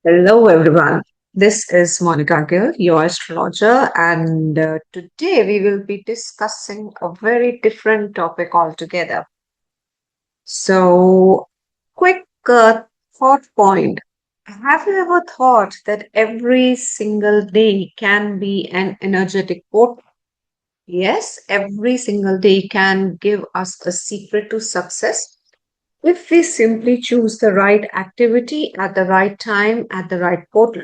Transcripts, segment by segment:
Hello, everyone. This is Monica Gill, your astrologer, and today we will be discussing a very different topic altogether. So, quick thought point. Have you ever thought that every single day can be an energetic portal? Yes, every single day can give us a secret to success if we simply choose the right activity at the right time at the right portal.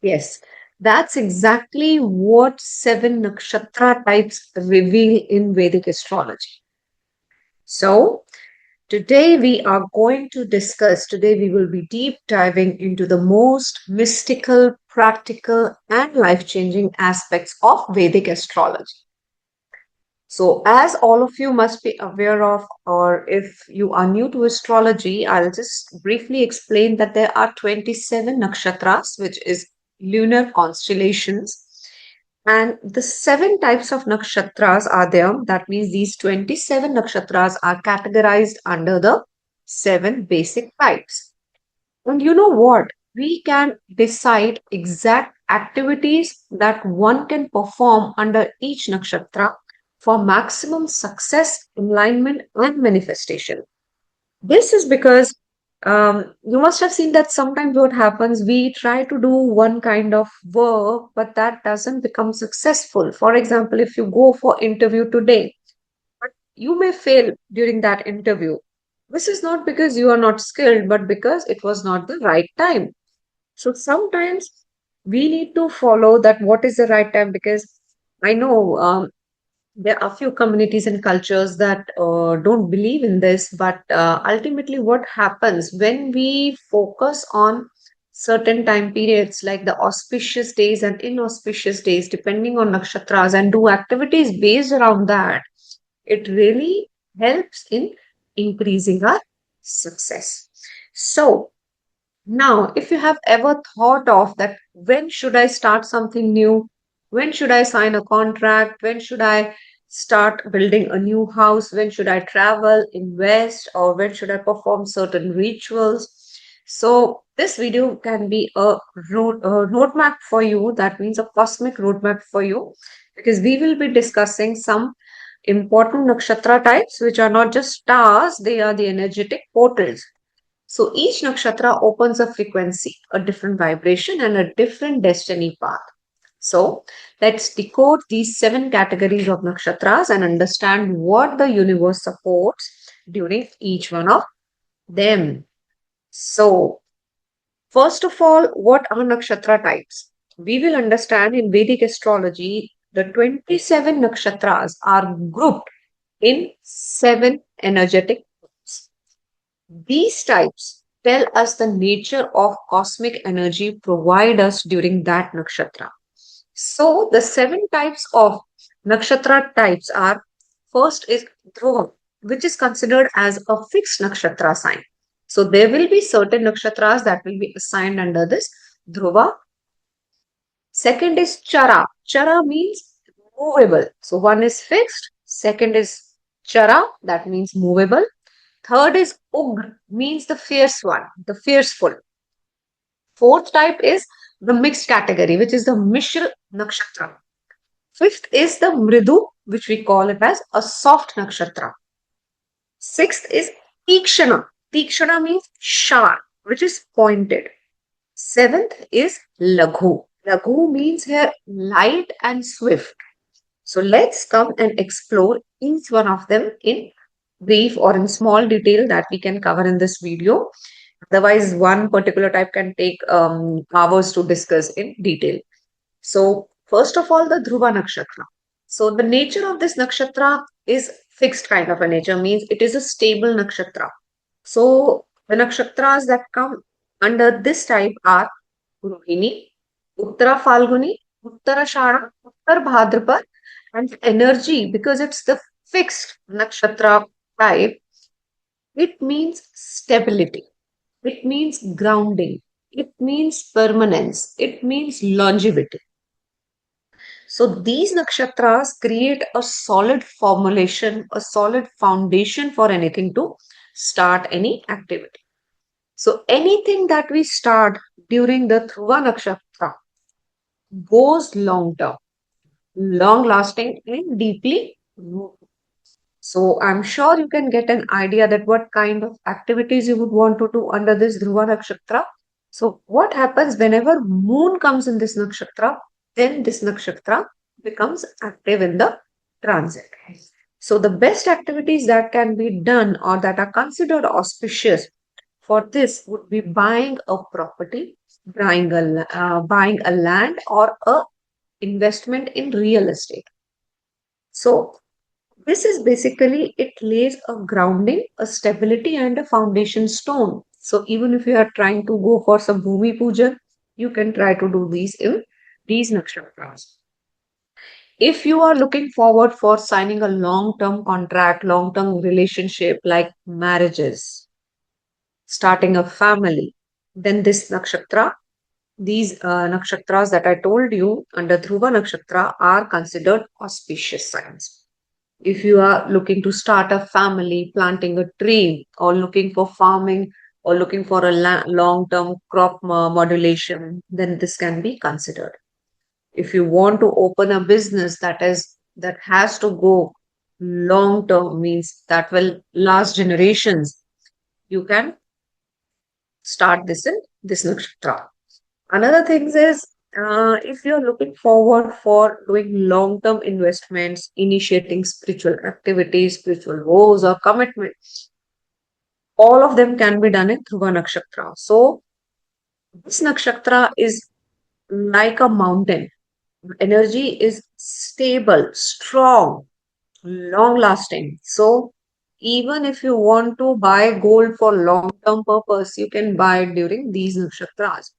Yes, that's exactly what seven nakshatra types reveal in Vedic astrology. So, today we will be deep diving into the most mystical, practical, and life changing aspects of Vedic astrology. So, as all of you must be aware of, or if you are new to astrology, I'll just briefly explain that there are 27 nakshatras, which is lunar constellations. And the seven types of nakshatras are there. That means these 27 nakshatras are categorized under the seven basic types. And you know what? We can decide exact activities that one can perform under each nakshatra for maximum success, alignment, and manifestation. This is because you must have seen that sometimes what happens, we try to do one kind of work, but that doesn't become successful. For example, if you go for interview today, but you may fail during that interview. This is not because you are not skilled, but because it was not the right time. So sometimes we need to follow that what is the right time because I know there are few communities and cultures that don't believe in this, but ultimately, what happens when we focus on certain time periods like the auspicious days and inauspicious days, depending on nakshatras, and do activities based around that, it really helps in increasing our success. So, now, if you have ever thought of that, when should I start something new? When should I sign a contract? When should I start building a new house? When should I travel, invest, or when should I perform certain rituals? So, this video can be a roadmap for you. That means a cosmic roadmap for you because we will be discussing some important nakshatra types, which are not just stars, they are the energetic portals. So each nakshatra opens a frequency, a different vibration, and a different destiny path. So let's decode these seven categories of nakshatras and understand what the universe supports during each one of them. So, first of all, what are nakshatra types? We will understand in Vedic astrology the 27 nakshatras are grouped in seven energetic types. These types tell us the nature of cosmic energy provide us during that nakshatra. So the seven types of nakshatra types are first is Dhruva, which is considered as a fixed nakshatra sign. So there will be certain nakshatras that will be assigned under this Dhruva. Second is Chara. Chara means movable. So one is fixed, second is Chara, that means movable. Third is Ugra, means the fierce one, the fierceful. Fourth type is the mixed category, which is the Mishra Nakshatra. Fifth is the Mridu, which we call it as a soft nakshatra. Sixth is Tikshana. Tikshana means sharp, which is pointed. Seventh is Laghu. Laghu means here light and swift. So let's come and explore each one of them in brief or in small detail that we can cover in this video. Otherwise, one particular type can take hours to discuss in detail. So, first of all, the Dhruva Nakshatra. So, the nature of this nakshatra is fixed kind of a nature, means it is a stable nakshatra. So, the nakshatras that come under this type are Rohini, Uttara Falguni, Uttara Shara, Uttar Bhadrapad, and energy, because it's the fixed nakshatra type, it means stability, it means grounding, it means permanence, it means longevity. So these nakshatras create a solid formulation, a solid foundation for anything to start any activity. So anything that we start during the Dhruva Nakshatra goes long term, long lasting, and deeply rooted. So I'm sure you can get an idea that what kind of activities you would want to do under this Dhruva Nakshatra. So what happens whenever moon comes in this nakshatra, then this nakshatra becomes active in the transit. So the best activities that can be done or that are considered auspicious for this would be buying a property, buying a land or a investment in real estate. So this is basically, it lays a grounding, a stability, and a foundation stone. So even if you are trying to go for some Bhumi Puja, you can try to do these in these nakshatras. If you are looking forward for signing a long-term contract, long-term relationship like marriages, starting a family, then this nakshatra, these nakshatras that I told you under Dhruva nakshatra are considered auspicious signs. If you are looking to start a family, planting a tree, or looking for farming, or looking for a long term crop modulation, then this can be considered. If you want to open a business that has to go long term, means that will last generations, you can start this in this nakshatra. Another thing is, if you're looking forward for doing long-term investments, initiating spiritual activities, spiritual goals or commitments, all of them can be done in Dhruva Nakshatra. So this nakshatra is like a mountain. Energy is stable, strong, long-lasting. So even if you want to buy gold for long-term purpose, you can buy it during these nakshatras.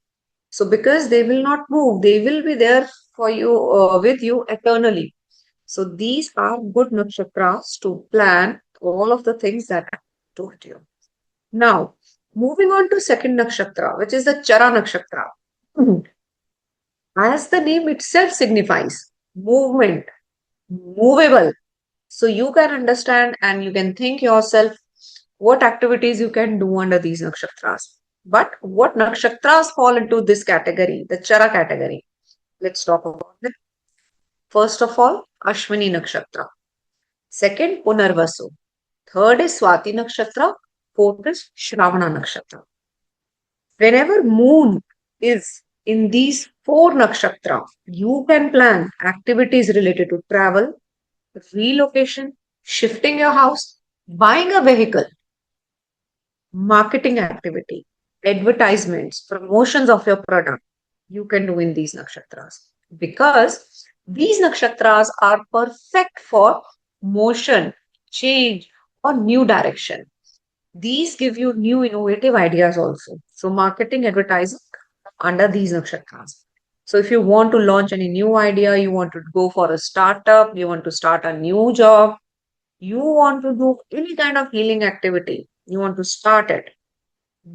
So because they will not move, they will be there for you with you eternally. So these are good nakshatras to plan all of the things that I told you. Now, moving on to second nakshatra, which is the Chara nakshatra. Mhm. As the name itself signifies, movement, movable. So you can understand and you can think yourself what activities you can do under these nakshatras. But what nakshatras fall into this category, the Chara category? Let's talk about it. First of all, Ashwini Nakshatra. Second, Punarvasu. Third is Swati Nakshatra. Fourth is Shravana Nakshatra. Whenever moon is in these four nakshatra, you can plan activities related to travel, relocation, shifting your house, buying a vehicle, marketing activity, advertisements, promotions of your product, you can do in these nakshatras. Because these nakshatras are perfect for motion, change, or new direction. These give you new innovative ideas also. So, marketing, advertising under these nakshatras. So, if you want to launch any new idea, you want to go for a startup, you want to start a new job, you want to do any kind of healing activity, you want to start it,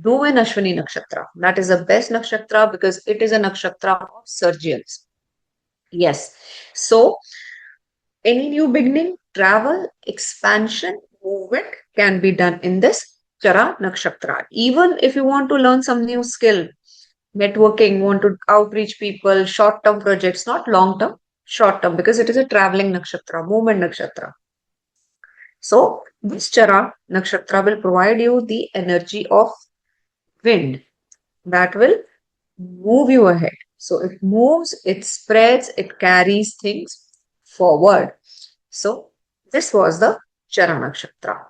do in Ashwini Nakshatra. That is the best nakshatra because it is a nakshatra of surgeons. Yes. So, any new beginning, travel, expansion, movement can be done in this Chara Nakshatra. Even if you want to learn some new skill, networking, want to outreach people, short term projects, not long term, short term, because it is a traveling nakshatra, movement nakshatra. So, this Chara Nakshatra will provide you the energy of wind that will move you ahead. So it moves, it spreads, it carries things forward. So this was the Chara Nakshatra.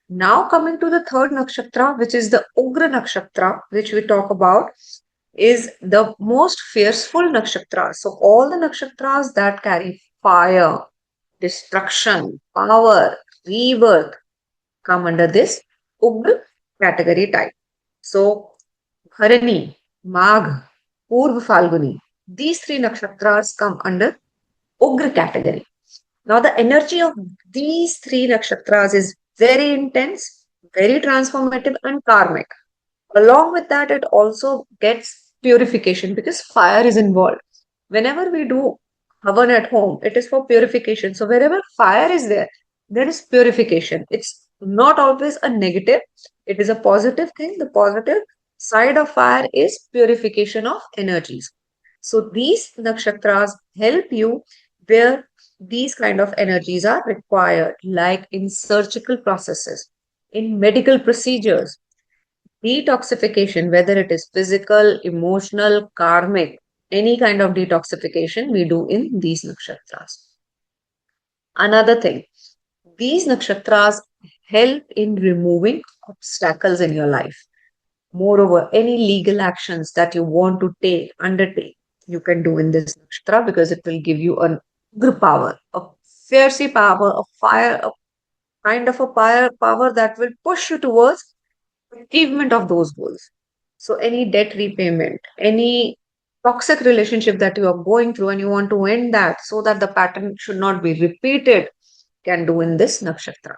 Now coming to the third nakshatra, which is the Ugra Nakshatra, which we talk about, is the most fearful nakshatra. So all the nakshatras that carry fire, destruction, power, rebirth come under this Ugra category type. So Bharani, Magh, Purva Falguni. These three nakshatras come under Ugra category. Now, the energy of these three nakshatras is very intense, very transformative, and karmic. Along with that, it also gets purification because fire is involved. Whenever we do havan at home, it is for purification. So, wherever fire is there is purification. It's not always a negative, it is a positive thing. The positive Side of fire is purification of energies. So these nakshatras help you where these kind of energies are required, like in surgical processes, in medical procedures, detoxification, whether it is physical, emotional, karmic, any kind of detoxification we do in these nakshatras. Another thing, these nakshatras help in removing obstacles in your life. Moreover, any legal actions that you want to undertake, you can do in this nakshatra because it will give you a good power, a fiercey power, a fire, a kind of a fire power that will push you towards achievement of those goals. So, any debt repayment, any toxic relationship that you are going through and you want to end that so that the pattern should not be repeated, can do in this nakshatra.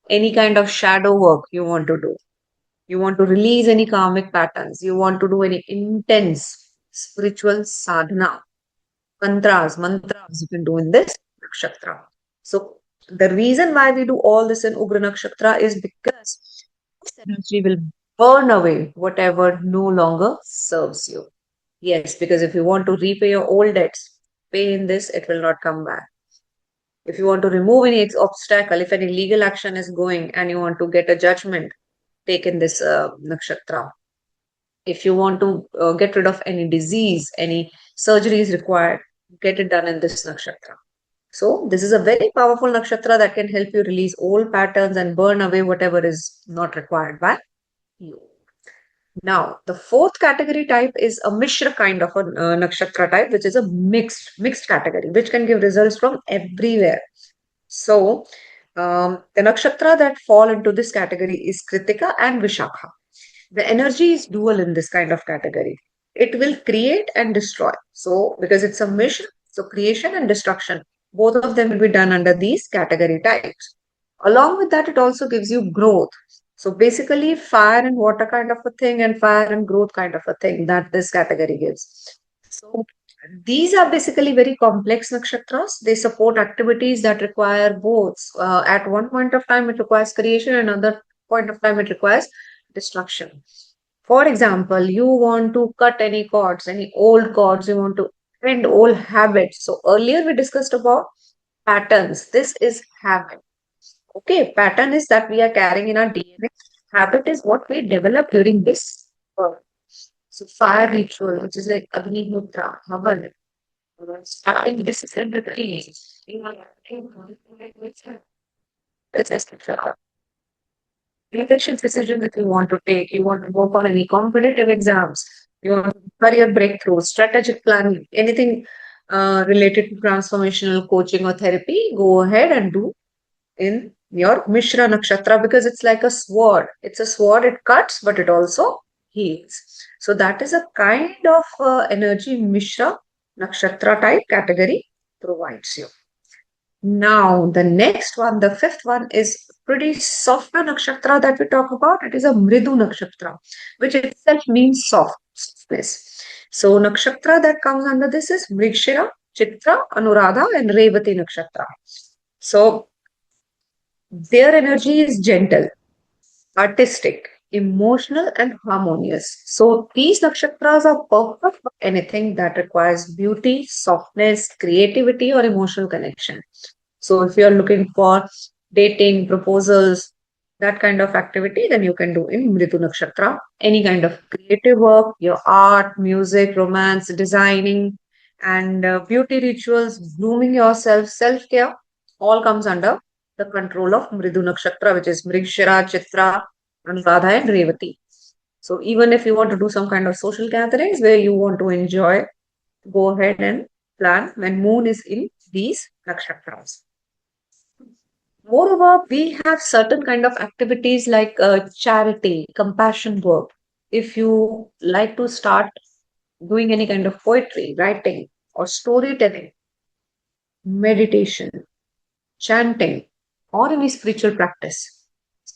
Any kind of shadow work you want to do, you want to release any karmic patterns, you want to do any intense spiritual sadhana, mantras, you can do in this nakshatra. So, the reason why we do all this in Ugra nakshatra is because this energy will burn away whatever no longer serves you. Yes, because if you want to repay your old debts, pay in this, it will not come back. If you want to remove any obstacle, if any legal action is going and you want to get a judgment, take in this nakshatra. If you want to get rid of any disease, any surgery is required, get it done in this nakshatra. So, this is a very powerful nakshatra that can help you release old patterns and burn away whatever is not required by you. Now, the fourth category type is a Mishra kind of a nakshatra type, which is a mixed category, which can give results from everywhere. So, the nakshatra that fall into this category is Kritika and Vishakha. The energy is dual in this kind of category. It will create and destroy. So, because it's a mission, so creation and destruction, both of them will be done under these category types. Along with that, it also gives you growth. So, basically, fire and water kind of a thing, and fire and growth kind of a thing that this category gives. So, these are basically very complex nakshatras. They support activities that require both. At one point of time, it requires creation, and another point of time, it requires destruction. For example, you want to cut any cords, any old cords, you want to end old habits. So earlier we discussed about patterns. This is habit. Okay, pattern is that we are carrying in our DNA. Habit is what we develop during this birth. So fire ritual, which is like Agni Mutra, Havan, starting this is in the trees. Leadership decision that you want to take, you want to work on any competitive exams, you want career breakthrough, strategic planning, anything related to transformational coaching or therapy, go ahead and do in your Mishra Nakshatra because it's like a sword. It's a sword, it cuts, but it also heals. So that is a kind of energy Mishra Nakshatra type category provides you. Now, the next one, the fifth one is pretty softer nakshatra that we talk about. It is a Mridu nakshatra, which itself means softness. So, nakshatra that comes under this is Mrigshira, Chitra, Anuradha, and Revati nakshatra. So, their energy is gentle, artistic, emotional, and harmonious. So, these nakshatras are perfect for anything that requires beauty, softness, creativity, or emotional connection. So if you're looking for dating, proposals, that kind of activity, then you can do in Mritu Nakshatra. Any kind of creative work, your art, music, romance, designing, and beauty rituals, grooming yourself, self-care, all comes under the control of Mridu Nakshatra, which is Mrigshira, Chitra, Anuradha, and Revati. So even if you want to do some kind of social gatherings where you want to enjoy, go ahead and plan when moon is in these nakshatras. Moreover, we have certain kind of activities like charity, compassion work. If you like to start doing any kind of poetry, writing, or storytelling, meditation, chanting, or any spiritual practice,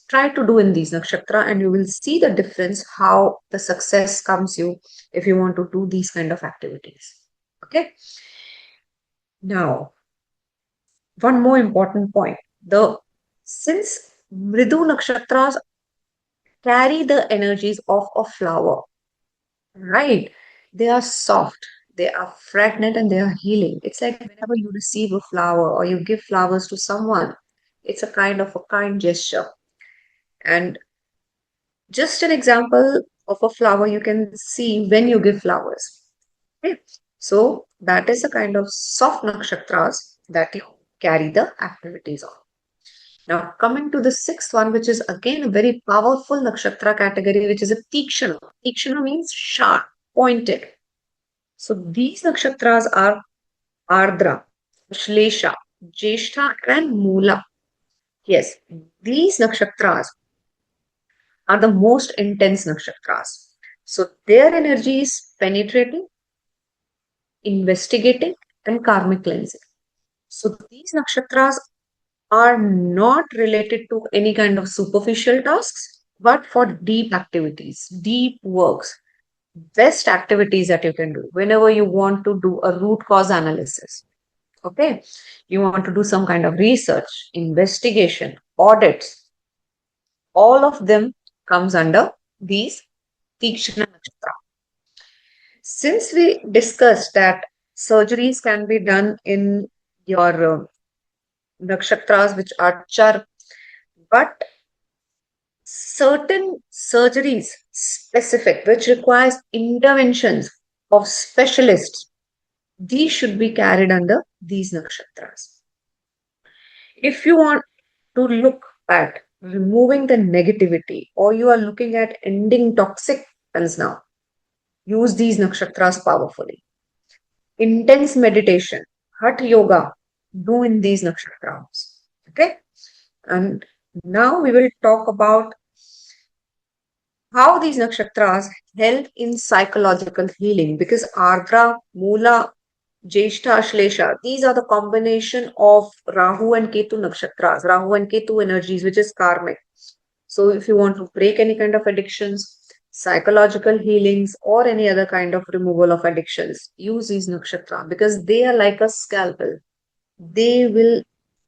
try to do in these nakshatra and you will see the difference how the success comes you if you want to do these kind of activities. Okay. Now, one more important point. The since Mridu nakshatras carry the energies of a flower, right? They are soft, they are fragrant, and they are healing. It's like whenever you receive a flower or you give flowers to someone, it's a kind of a kind gesture. And just an example of a flower you can see when you give flowers. Okay. So that is the kind of soft nakshatras that you carry the activities on. Now, coming to the sixth one, which is again a very powerful nakshatra category, which is a tikshana. Tikshana means sharp, pointed. So these nakshatras are Ardra, Shlesha, Jeshta, and Mula. Yes, these nakshatras are the most intense nakshatras. So their energy is penetrating, investigating, and karmic cleansing. So these nakshatras are not related to any kind of superficial tasks, but for deep activities, deep works, best activities that you can do whenever you want to do a root cause analysis. Okay, you want to do some kind of research, investigation, audits, all of them comes under these Tikshana Nakshatra. Since we discussed that surgeries can be done in your nakshatras which are char, but certain surgeries specific which requires interventions of specialists, these should be carried under these nakshatras. If you want to look at removing the negativity or you are looking at ending toxic patterns now, use these nakshatras powerfully. Intense meditation, hatha yoga, do in these nakshatras. Okay. And now we will talk about how these nakshatras help in psychological healing, because Ardra, Mula, Jeshta, Ashlesha, these are the combination of Rahu and Ketu nakshatras, Rahu and Ketu energies, which is karmic. So if you want to break any kind of addictions, psychological healings, or any other kind of removal of addictions, use these nakshatra because they are like a scalpel. They will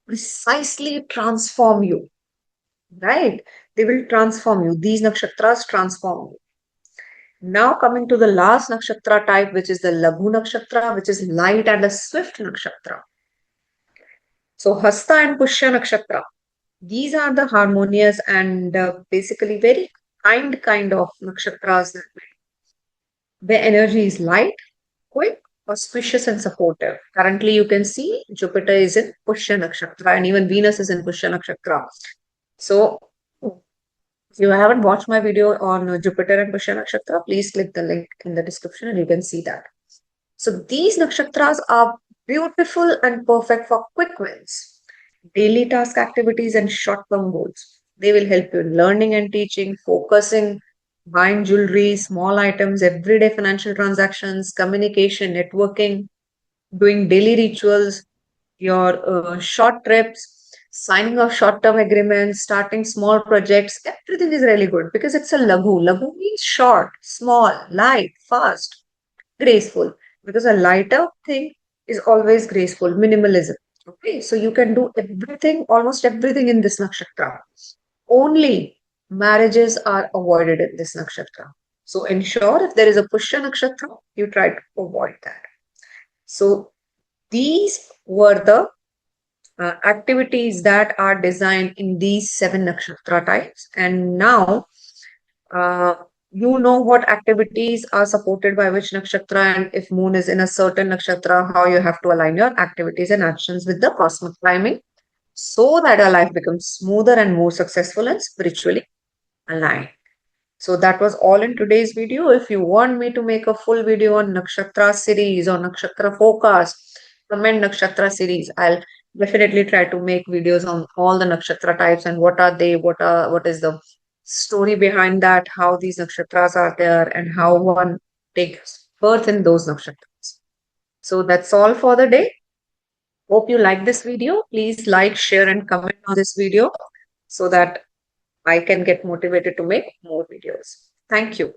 precisely transform you, right? They will transform you. These nakshatras transform you. Now coming to the last nakshatra type, which is the Laghu nakshatra, which is light and a swift nakshatra. So Hasta and Pushya nakshatra. These are the harmonious and basically very kind of nakshatras where energy is light, quick, auspicious, and supportive. Currently, you can see Jupiter is in Pushya nakshatra and even Venus is in Pushya nakshatra. So, if you haven't watched my video on Jupiter and Pushya nakshatra, please click the link in the description and you can see that. So, these nakshatras are beautiful and perfect for quick wins, daily task activities, and short term goals. They will help you in learning and teaching, focusing, buying jewelry, small items, everyday financial transactions, communication, networking, doing daily rituals, your short trips, signing of short term agreements, starting small projects. Everything is really good because it's a laghu. Laghu means short, small, light, fast, graceful, because a lighter thing is always graceful, minimalism. Okay, so you can do everything, almost everything in this nakshatra. Only marriages are avoided in this nakshatra. So ensure if there is a Pushya nakshatra, you try to avoid that. So these were the activities that are designed in these seven nakshatra types. And now uh, you know what activities are supported by which nakshatra, and if moon is in a certain nakshatra, how you have to align your activities and actions with the cosmic timing so that your life becomes smoother and more successful and spiritually aligned. So that was all in today's video. If you want me to make a full video on nakshatra series or nakshatra forecast, comment nakshatra series. I'll definitely try to make videos on all the nakshatra types and what are they, what is the story behind that, how these nakshatras are there, and how one takes birth in those nakshatras. So that's all for the day. Hope you like this video. Please like, share, and comment on this video so that I can get motivated to make more videos. Thank you.